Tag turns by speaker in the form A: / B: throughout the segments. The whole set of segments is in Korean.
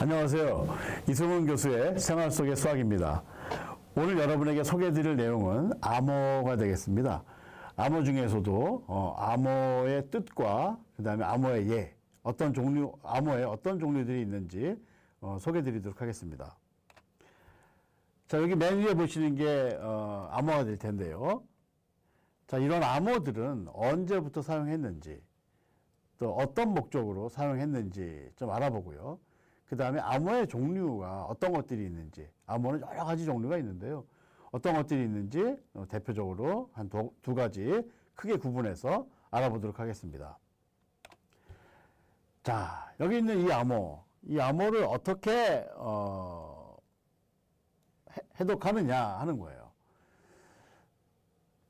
A: 안녕하세요. 이승훈 교수의 생활 속의 수학입니다. 오늘 여러분에게 소개해드릴 내용은 암호가 되겠습니다. 암호 중에서도 암호의 뜻과 그 다음에 암호의 예, 암호에 어떤 종류들이 있는지 소개해드리도록 하겠습니다. 자, 여기 맨 위에 보시는 게 암호가 될 텐데요. 자, 이런 암호들은 언제부터 사용했는지, 또 어떤 목적으로 사용했는지 좀 알아보고요. 그 다음에 암호의 종류가 어떤 것들이 있는지, 암호는 여러 가지 종류가 있는데요. 어떤 것들이 있는지 대표적으로 한 두 가지 크게 구분해서 알아보도록 하겠습니다. 자, 여기 있는 이 암호를 어떻게 해독하느냐 하는 거예요.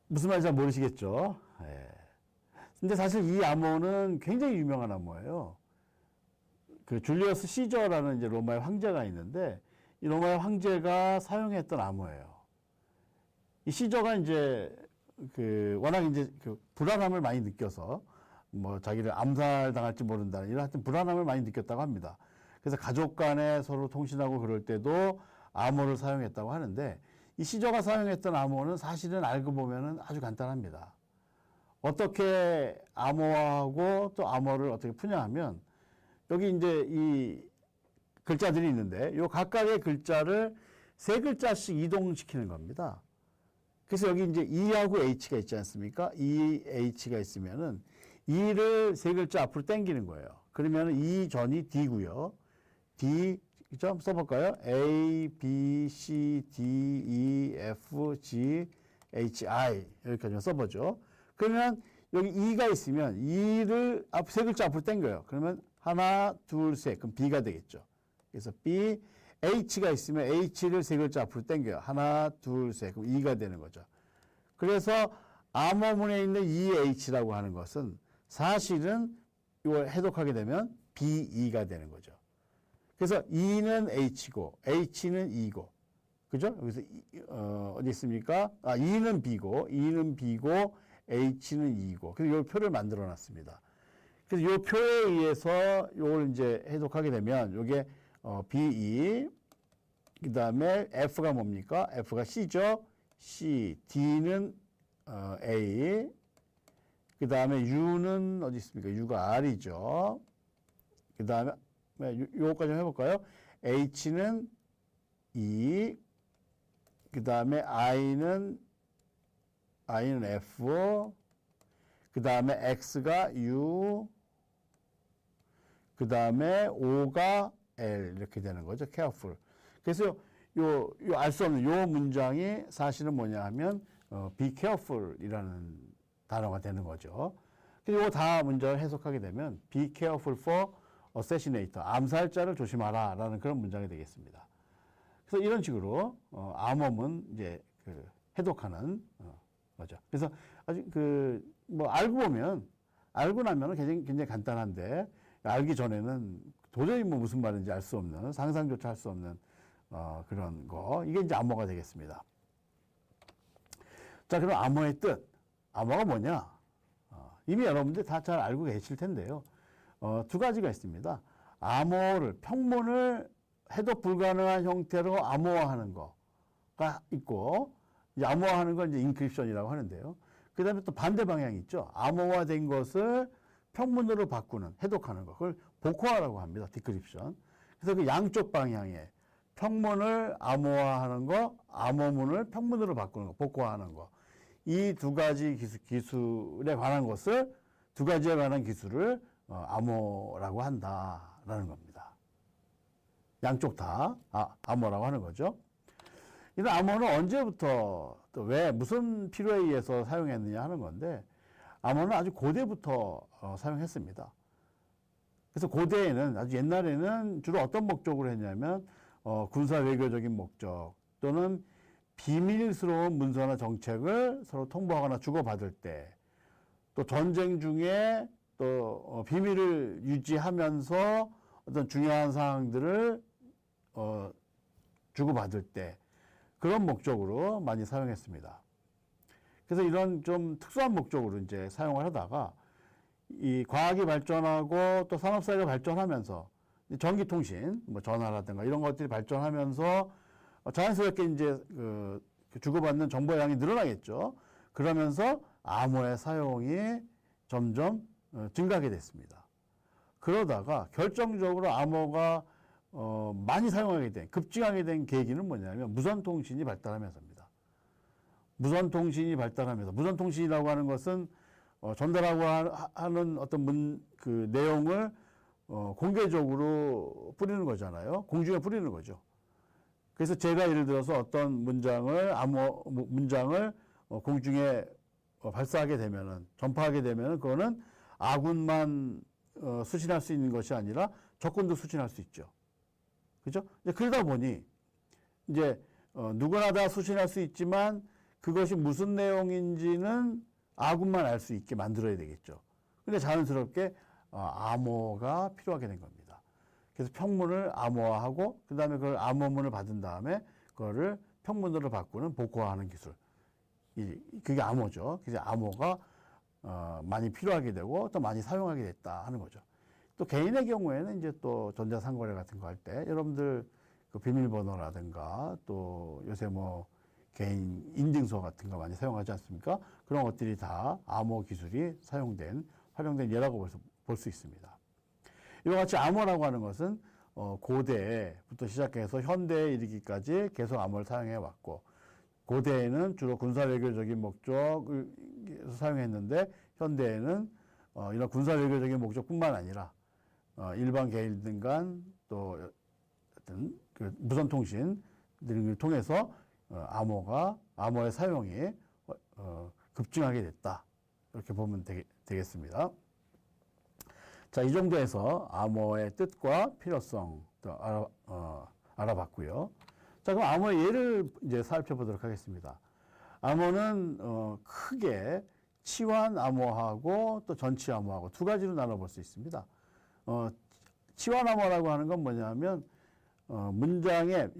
A: 무슨 말인지 잘 모르시겠죠? 예. 근데 사실 이 암호는 굉장히 유명한 암호예요. 그 줄리어스 시저라는 이제 로마의 황제가 있는데 이 로마의 황제가 사용했던 암호예요. 이 시저가 이제 워낙 이제 불안함을 많이 느껴서 뭐 자기를 암살당할지 모른다는 이런 하여튼 불안함을 많이 느꼈다고 합니다. 그래서 가족 간에 서로 통신하고 그럴 때도 암호를 사용했다고 하는데 이 시저가 사용했던 암호는 사실은 알고 보면은 아주 간단합니다. 어떻게 암호화하고 또 암호를 어떻게 푸냐 하면 여기 이제 이 글자들이 있는데 요 각각의 글자를 세 글자씩 이동시키는 겁니다. 그래서 여기 이제 E하고 H가 있지 않습니까? E, H가 있으면은 E를 세 글자 앞으로 당기는 거예요. 그러면은 E 전이 D고요. D 좀 써볼까요? A, B, C, D, E, F, G, H, I 여기까지만 써보죠. 그러면 여기 E가 있으면 E를 세 글자 앞으로 당겨요. 그러면 하나, 둘, 셋. 그럼 B가 되겠죠. 그래서 B, H가 있으면 H를 세 글자 앞으로 당겨요. 하나, 둘, 셋. 그럼 E가 되는 거죠. 그래서 암호문에 있는 EH라고 하는 것은 사실은 이걸 해독하게 되면 BE가 되는 거죠. 그래서 E는 H고 H는 E고 그죠? 여기서 어디 있습니까? E는 B고 H는 E고 그래서 이 표를 만들어 놨습니다. 그래서 이 표에 의해서 이걸 이제 해독하게 되면 이게 BE 그 다음에 F가 뭡니까? F가 C죠. C, D는 A 그 다음에 U는 어디 있습니까? U가 R이죠. 그 다음에 요거까지 해볼까요? H는 E 그 다음에 I는 F 그 다음에 X가 U 그 다음에 O가 L 이렇게 되는 거죠. careful. 그래서 요 알 수 없는 요 문장이 사실은 뭐냐 하면 be careful 이라는 단어가 되는 거죠. 그래서 요거 다 문장을 해석하게 되면 be careful for assassinator. 암살자를 조심하라 라는 그런 문장이 되겠습니다. 그래서 이런 식으로 암호문 이제 해독하는 거죠. 그래서 아주 뭐 알고 나면은 굉장히 간단한데 알기 전에는 도저히 뭐 무슨 말인지 알 수 없는 상상조차 할 수 없는 그런 거 이게 이제 암호가 되겠습니다. 자, 그럼 암호의 뜻, 암호가 뭐냐? 이미 여러분들 다 잘 알고 계실 텐데요. 두 가지가 있습니다. 평문을 해독 불가능한 형태로 암호화하는 거가 있고, 이제 암호화하는 건 이제 인크립션이라고 하는데요. 그 다음에 또 반대 방향이 있죠. 암호화된 것을 평문으로 바꾸는, 해독하는 거. 그걸 복호화라고 합니다. 디크립션. 그래서 그 양쪽 방향에 평문을 암호화하는 거, 암호문을 평문으로 바꾸는 거, 복호화하는 거. 이 두 가지 기술에 관한 것을, 두 가지에 관한 기술을 암호라고 한다라는 겁니다. 양쪽 다 암호라고 하는 거죠. 이런 암호는 언제부터 또 왜 무슨 필요에 의해서 사용했느냐 하는 건데 암호는 아주 고대부터 사용했습니다. 그래서 고대에는 아주 옛날에는 주로 어떤 목적으로 했냐면 군사 외교적인 목적 또는 비밀스러운 문서나 정책을 서로 통보하거나 주고받을 때 또 전쟁 중에 또 비밀을 유지하면서 어떤 중요한 사항들을 주고받을 때 그런 목적으로 많이 사용했습니다. 그래서 이런 좀 특수한 목적으로 이제 사용을 하다가 이 과학이 발전하고 또 산업사회가 발전하면서 전기통신, 뭐 전화라든가 이런 것들이 발전하면서 자연스럽게 이제 그 주고받는 정보의 양이 늘어나겠죠. 그러면서 암호의 사용이 점점 증가하게 됐습니다. 그러다가 결정적으로 암호가 많이 사용하게 된, 급증하게 된 계기는 뭐냐면 무선통신이 발달하면서입니다. 무선통신이 발달하면서, 무선통신이라고 하는 것은 전달하고 하는 어떤 그 내용을 공개적으로 뿌리는 거잖아요. 공중에 뿌리는 거죠. 그래서 제가 예를 들어서 어떤 문장을 공중에 발사하게 되면은, 전파하게 되면은 그거는 아군만 수신할 수 있는 것이 아니라 적군도 수신할 수 있죠. 그죠? 그러다 보니 이제 누구나 다 수신할 수 있지만 그것이 무슨 내용인지는 아군만 알 수 있게 만들어야 되겠죠. 근데 자연스럽게 암호가 필요하게 된 겁니다. 그래서 평문을 암호화하고 그 다음에 그걸 암호문을 받은 다음에 그거를 평문으로 바꾸는 복호화하는 기술. 그게 암호죠. 그래서 암호가 많이 필요하게 되고 또 많이 사용하게 됐다 하는 거죠. 또 개인의 경우에는 이제 또 전자상거래 같은 거 할 때 여러분들 그 비밀번호라든가 또 요새 뭐 개인 인증서 같은 거 많이 사용하지 않습니까? 그런 것들이 다 암호 기술이 활용된 예라고 볼 수 있습니다. 이와 같이 암호라고 하는 것은 고대부터 시작해서 현대에 이르기까지 계속 암호를 사용해 왔고, 고대에는 주로 군사외교적인 목적을 사용했는데 현대에는 이런 군사외교적인 목적뿐만 아니라 일반 개인들 간 또 어떤 그 무선통신 등을 통해서 암호의 사용이 급증하게 됐다. 이렇게 보면 되겠습니다. 자, 이 정도에서 암호의 뜻과 필요성 알아봤고요. 자, 그럼 암호의 예를 이제 살펴보도록 하겠습니다. 암호는 크게 치환 암호하고 또 전치 암호하고 두 가지로 나눠볼 수 있습니다. 치환 암호라고 하는 건 뭐냐면 문장의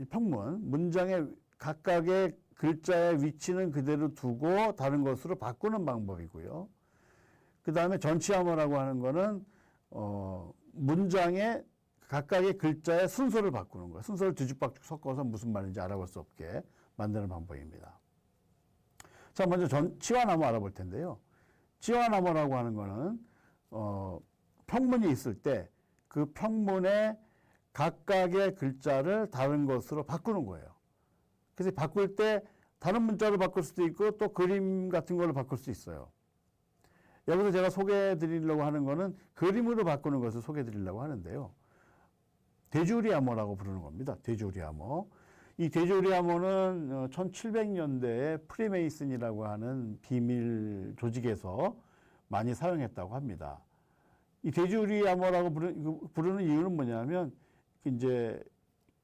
A: 각각의 글자의 위치는 그대로 두고 다른 것으로 바꾸는 방법이고요. 그 다음에 전치 암호라고 하는 거는 문장의 각각의 글자의 순서를 바꾸는 거예요. 순서를 뒤죽박죽 섞어서 무슨 말인지 알아볼 수 없게 만드는 방법입니다. 자, 먼저 치환 암호 알아볼 텐데요. 치환 암호라고 하는 거는 평문이 있을 때 그 평문의 각각의 글자를 다른 것으로 바꾸는 거예요. 그래서 바꿀 때 다른 문자로 바꿀 수도 있고 또 그림 같은 걸로 바꿀 수 있어요. 여기서 제가 소개해 드리려고 하는 거는 그림으로 바꾸는 것을 소개해 드리려고 하는데요. 데주리 암호라고 부르는 겁니다. 데주리 암호. 이 데주리 암호는 1700년대에 프리메이슨이라고 하는 비밀 조직에서 많이 사용했다고 합니다. 이 데주리 암호라고 부르는 이유는 뭐냐면 이제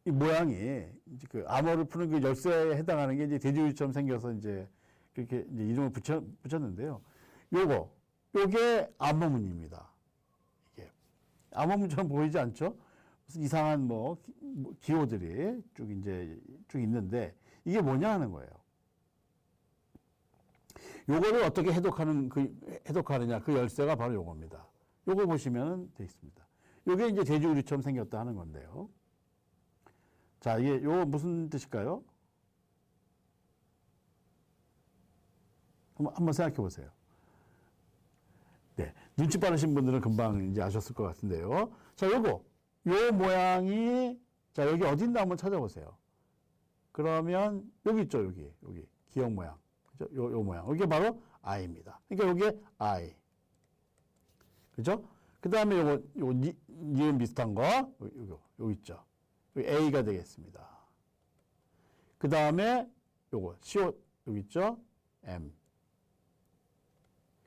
A: 이 모양이 이제 그 암호를 푸는 그 열쇠에 해당하는 게 이제 돼지우리처럼 생겨서 이제 그렇게 이제 이름을 붙였는데요. 요게 암호문입니다. 이게 암호문처럼 보이지 않죠? 무슨 이상한 기호들이 쭉 있는데 이게 뭐냐 하는 거예요. 요거를 어떻게 해독하느냐 그 열쇠가 바로 요겁니다. 요거 보시면 돼 있습니다. 요게 이제 돼지우리처럼 생겼다 하는 건데요. 자, 이게 요 무슨 뜻일까요? 한번 생각해 보세요. 네. 눈치 빠르신 분들은 금방 이제 아셨을 것 같은데요. 자, 요 모양이, 자, 여기 어딘가 한번 찾아보세요. 그러면, 여기 있죠, 여기. 기억 모양. 그죠? 요 모양. 이게 바로 I입니다. 그러니까 요게 I. 그죠? 그 다음에 요거 니은 비슷한 거, 요거 있죠. 여기 A가 되겠습니다. 그 다음에 요거, CO, 여기 있죠? M.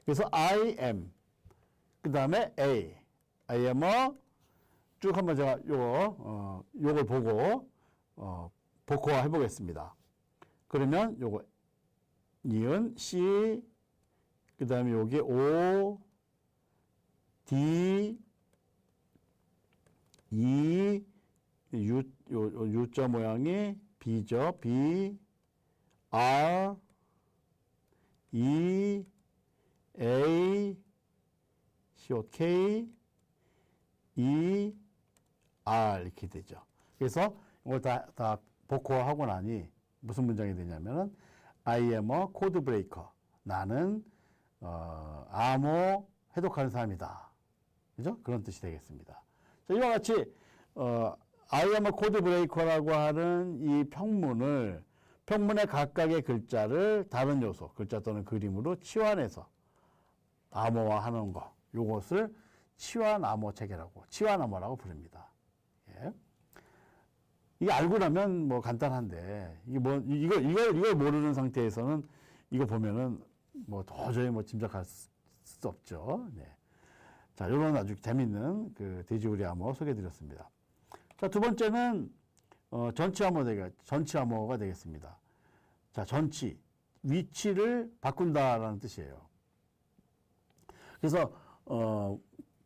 A: 그래서 I am. 그 다음에 A. I am을 쭉 한번 제가 요걸 보고, 복호화 해보겠습니다. 그러면 요거, 니은, C, 그 다음에 요게 O, D, E, U자 모양이 B죠. B, R, E, A, C, O, K, E, are 이렇게 되죠. 그래서 이걸 다 복호하고 나니 무슨 문장이 되냐면은 I am a code breaker. 나는 암호 해독하는 사람이다. 그죠? 그런 뜻이 되겠습니다. 자, 이와 같이 I am a code breaker라고 하는 이 평문의 각각의 글자를 다른 요소, 글자 또는 그림으로 치환해서 암호화하는 거, 요것을 치환 암호 체계라고, 치환 암호라고 부릅니다. 예. 이게 알고 나면 뭐 간단한데, 이걸 모르는 상태에서는 이거 보면은 뭐 도저히 뭐 짐작할 수 없죠. 네. 자, 요런 아주 재밌는 그 돼지우리 암호 소개해 드렸습니다. 자, 두 번째는 전치 암호가 되겠습니다. 자, 전치, 위치를 바꾼다라는 뜻이에요. 그래서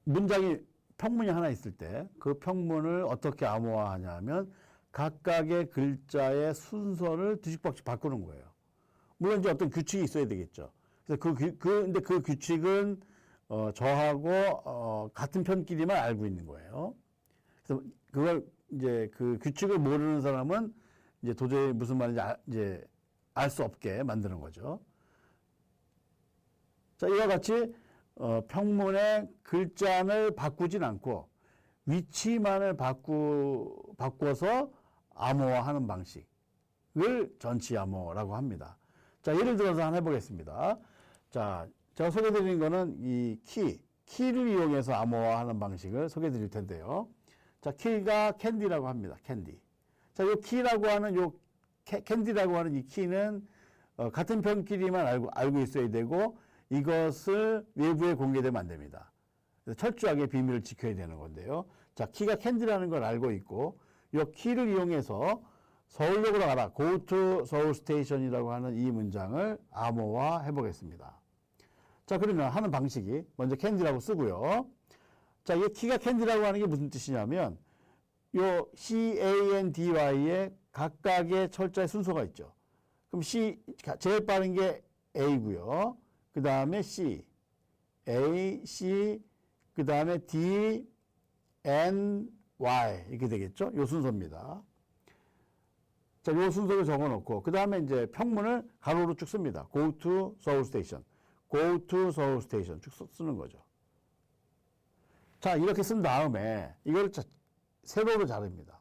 A: 문장이 평문이 하나 있을 때 그 평문을 어떻게 암호화하냐면 각각의 글자의 순서를 뒤죽박죽 바꾸는 거예요. 물론 이제 어떤 규칙이 있어야 되겠죠. 그래서 근데 그 규칙은 저하고 같은 편끼리만 알고 있는 거예요. 그래서 그걸 이제 그 규칙을 모르는 사람은 이제 도저히 무슨 말인지 이제 알 수 없게 만드는 거죠. 자, 이와 같이 평문의 글자를 바꾸진 않고 위치만을 바꿔서 암호화하는 방식을 전치 암호라고 합니다. 자, 예를 들어서 한번 해보겠습니다. 자, 제가 소개해드린 거는 이 키를 이용해서 암호화하는 방식을 소개해드릴 텐데요. 자, 키가 캔디라고 합니다. 캔디. 자, 요 키라고 하는 캔디라고 하는 이 키는 같은 편끼리만 알고 있어야 되고 이것을 외부에 공개되면 안 됩니다. 철저하게 비밀을 지켜야 되는 건데요. 자, 키가 캔디라는 걸 알고 있고 이 키를 이용해서 서울역으로 가라. Go to 서울 스테이션이라고 하는 이 문장을 암호화 해보겠습니다. 자, 그러면 하는 방식이 먼저 캔디라고 쓰고요. 자, 이 키가 캔디라고 하는 게 무슨 뜻이냐면 요 CANDY에 각각의 철자의 순서가 있죠. 그럼 제일 빠른 게 A고요. 그 다음에 C, A, C, 그 다음에 D, N, Y 이렇게 되겠죠. 요 순서입니다. 자, 요 순서를 적어놓고 그 다음에 이제 평문을 가로로 쭉 씁니다. Go to 서울 스테이션, Go to 서울 스테이션 쭉 쓰는 거죠. 자, 이렇게 쓴 다음에 이걸 세로로 자릅니다.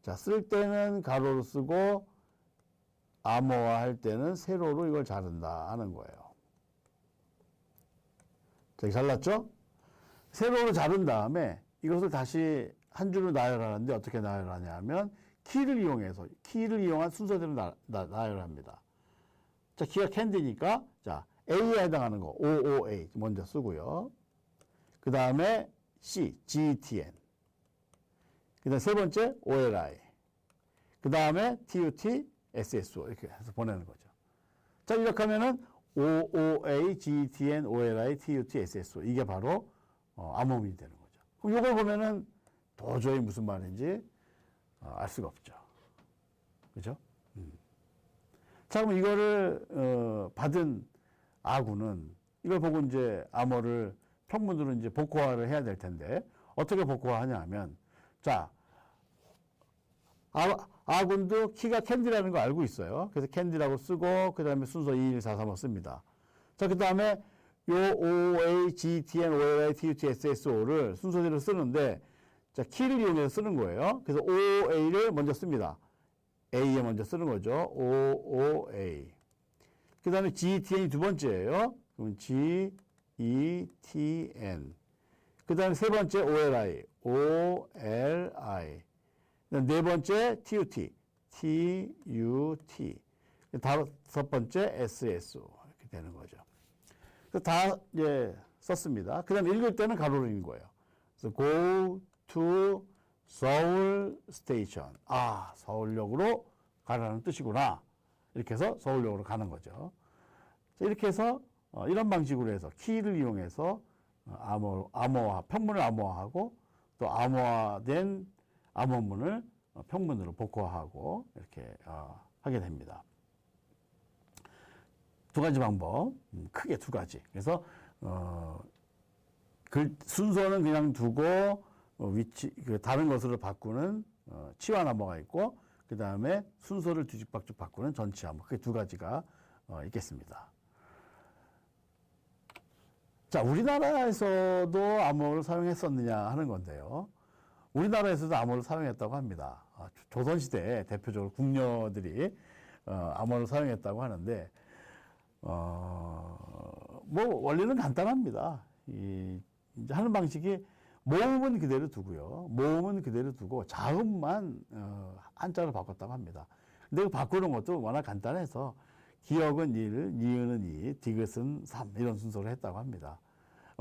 A: 자, 쓸 때는 가로로 쓰고 암호화할 때는 세로로 이걸 자른다 하는 거예요. 자, 잘랐죠? 세로로 자른 다음에 이것을 다시 한 줄로 나열하는데 어떻게 나열하냐 하면 키를 이용한 순서대로 나열합니다. 자, 키가 캔디니까 자, A에 해당하는 거 OOA 먼저 쓰고요. 그 다음에 C, GTN. 그 다음에 세 번째 OLI. 그 다음에 TUT, SSO 이렇게 해서 보내는 거죠. 자, 이렇게 하면은 OOA, GTN, OLI, TUT, SSO 이게 바로 암호문이 되는 거죠. 그럼 이걸 보면은 도저히 무슨 말인지 알 수가 없죠. 그죠? 자, 그럼 이거를 받은 아군은 이걸 보고 이제 암호를 평문으로 이제 복호화를 해야 될 텐데 어떻게 복호화하냐 하면 자, 아군도 키가 캔디라는 거 알고 있어요. 그래서 캔디라고 쓰고 그 다음에 순서 2, 1, 4, 3을 씁니다. 자, 그 다음에 요 OA, GTN, OLI, TUT, SSO를 순서대로 쓰는데 자, 키를 이용해서 쓰는 거예요. 그래서 OA를 먼저 씁니다. A에 먼저 쓰는 거죠. OOA. 그 다음에 GTN이 두 번째예요. 그럼 GETN. 그 다음에 세 번째 OLI. OLI. 네 번째 TUT. TUT. 다섯 번째 SSO. 이렇게 되는 거죠. 그래서 다 썼습니다. 그 다음에 읽을 때는 가로로 읽는 거예요. 그래서 go to 서울 스테이션. 아, 서울역으로 가라는 뜻이구나. 이렇게 해서 서울역으로 가는 거죠. 자, 이렇게 해서 이런 방식으로 해서 키를 이용해서 평문을 암호화하고 또 암호화된 암호문을 평문으로 복호화하고 이렇게 하게 됩니다. 두 가지 방법, 크게 두 가지. 그래서 순서는 그냥 두고 위치, 다른 것으로 바꾸는 치환 암호가 있고, 그 다음에 순서를 뒤죽박죽 바꾸는 전치 암호. 그게 두 가지가 있겠습니다. 자, 우리나라에서도 암호를 사용했었느냐 하는 건데요. 우리나라에서도 암호를 사용했다고 합니다. 조선시대에 대표적으로 궁녀들이 암호를 사용했다고 하는데, 뭐, 원리는 간단합니다. 이제 하는 방식이 모음은 그대로 두고요. 모음은 그대로 두고 자음만 한자로 바꿨다고 합니다. 근데 그 바꾸는 것도 워낙 간단해서 기역은 1, 니은은 2, 디귿은 3 이런 순서로 했다고 합니다.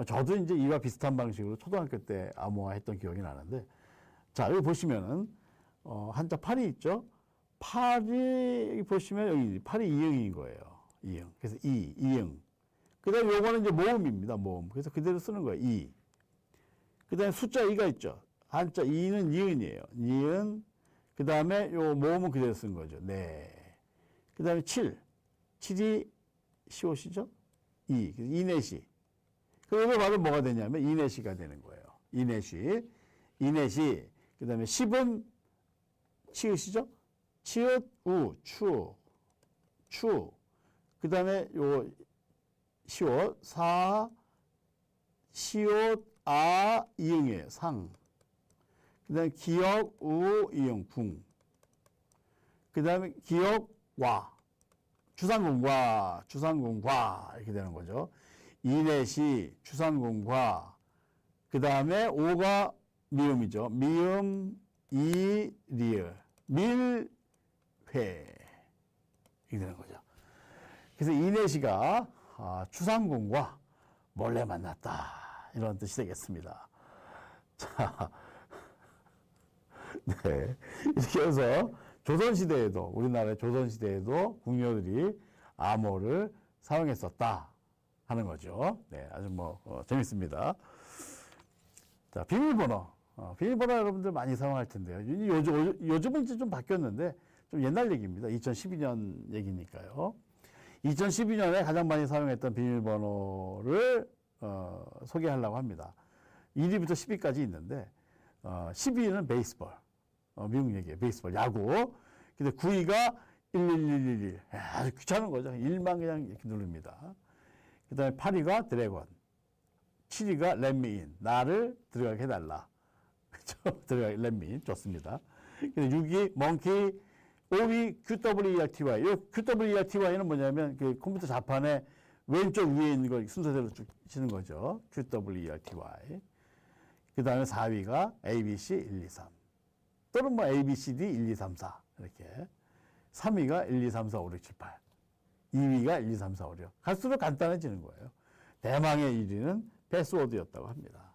A: 저도 이제 이와 비슷한 방식으로 초등학교 때 암호화했던 기억이 나는데, 자, 여기 보시면은 한자 8이 있죠. 8이 보시면 여기 8이 이응인 거예요. 이응. 그래서 이응. 그다음에 요거는 이제 모음입니다. 모음. 그래서 그대로 쓰는 거예요. 이. 그다음에 숫자 2가 있죠. 한자 2는 니은이에요. 니은. 그다음에 요 모음은 그대로 쓴 거죠. 네. 그다음에 7. 7이 시옷이죠. 이내시. 그러면 바로 뭐가 되냐면 이내시가 되는 거예요. 이내시. 이내시. 그다음에 10은 치읓이죠. 치읓, 우, 추. 그다음에 요 시옷, 시옷, 이응이에요. 상. 그다음에 기역, 우, 이응, 궁. 그다음에 기역, 와. 주상궁과 이렇게 되는 거죠. 이내시, 주상궁과. 그다음에 오가 미음이죠. 미음, 리을, 밀회. 이렇게 되는 거죠. 그래서 이내시가 추상궁과 몰래 만났다. 이런 뜻이 되겠습니다. 자, 네. 이렇게 해서 조선시대에도, 우리나라의 조선시대에도 궁녀들이 암호를 사용했었다 하는 거죠. 네. 아주 재밌습니다. 자, 비밀번호. 비밀번호 여러분들 많이 사용할 텐데요. 요즘은 이제 좀 바뀌었는데, 좀 옛날 얘기입니다. 2012년 얘기니까요. 2012년에 가장 많이 사용했던 비밀번호를 소개하려고 합니다. 1위부터 10위까지 있는데 10위는 베이스볼, 미국 얘기예요. 베이스볼, 야구. 근데 9위가 11111. 아주 귀찮은 거죠. 1만 그냥 이렇게 누릅니다. 그 다음에 8위가 드래곤, 7위가 렛미인, 나를 들어가게 해달라. 그렇죠? 들어가게, 렛미인. 좋습니다. 근데 6위 멍키, 5위 QWERTY. 이 QWERTY는 뭐냐면 그 컴퓨터 자판에 왼쪽 위에 있는 걸 순서대로 쭉 치는 거죠. QWERTY. 그 다음에 4위가 ABC 123. 또는 ABCD 1, 2, 3, 4. 이렇게. 3위가 1, 2, 3, 4, 5, 6, 7, 8. 2위가 1, 2, 3, 4, 5, 6. 갈수록 간단해지는 거예요. 대망의 1위는 패스워드였다고 합니다.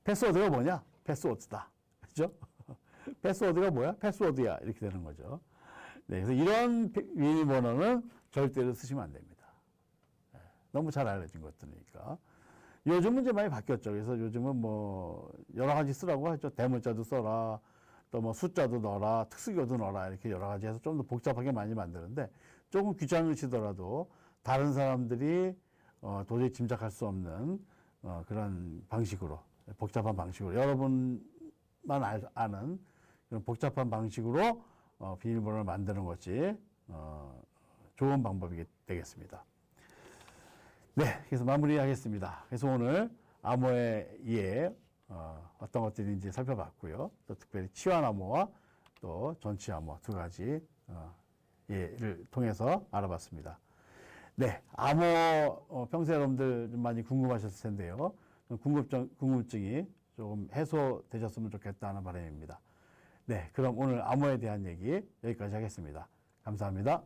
A: 패스워드가 뭐냐? 패스워드다. 그죠? 패스워드가 뭐야? 패스워드야. 이렇게 되는 거죠. 네, 그래서 이런 비밀번호는 절대로 쓰시면 안 됩니다. 네, 너무 잘 알려진 것들이니까. 요즘은 이제 많이 바뀌었죠. 그래서 요즘은 여러 가지 쓰라고 하죠. 대문자도 써라. 또 숫자도 넣어라. 특수교도 넣어라. 이렇게 여러 가지 해서 좀 더 복잡하게 많이 만드는데 조금 귀찮으시더라도 다른 사람들이 도저히 짐작할 수 없는 그런 방식으로, 복잡한 방식으로, 여러분만 아는 그런 복잡한 방식으로 비밀번호를 만드는 것이 좋은 방법이 되겠습니다. 네, 그래서 마무리하겠습니다. 그래서 오늘 암호에 의해 어떤 것들인지 살펴봤고요. 또 특별히 치환 암호와 또 전치 암호 두 가지 예를 통해서 알아봤습니다. 네, 암호 평소에 여러분들 좀 많이 궁금하셨을 텐데요. 궁금증이 조금 해소되셨으면 좋겠다는 바람입니다. 네, 그럼 오늘 암호에 대한 얘기 여기까지 하겠습니다. 감사합니다.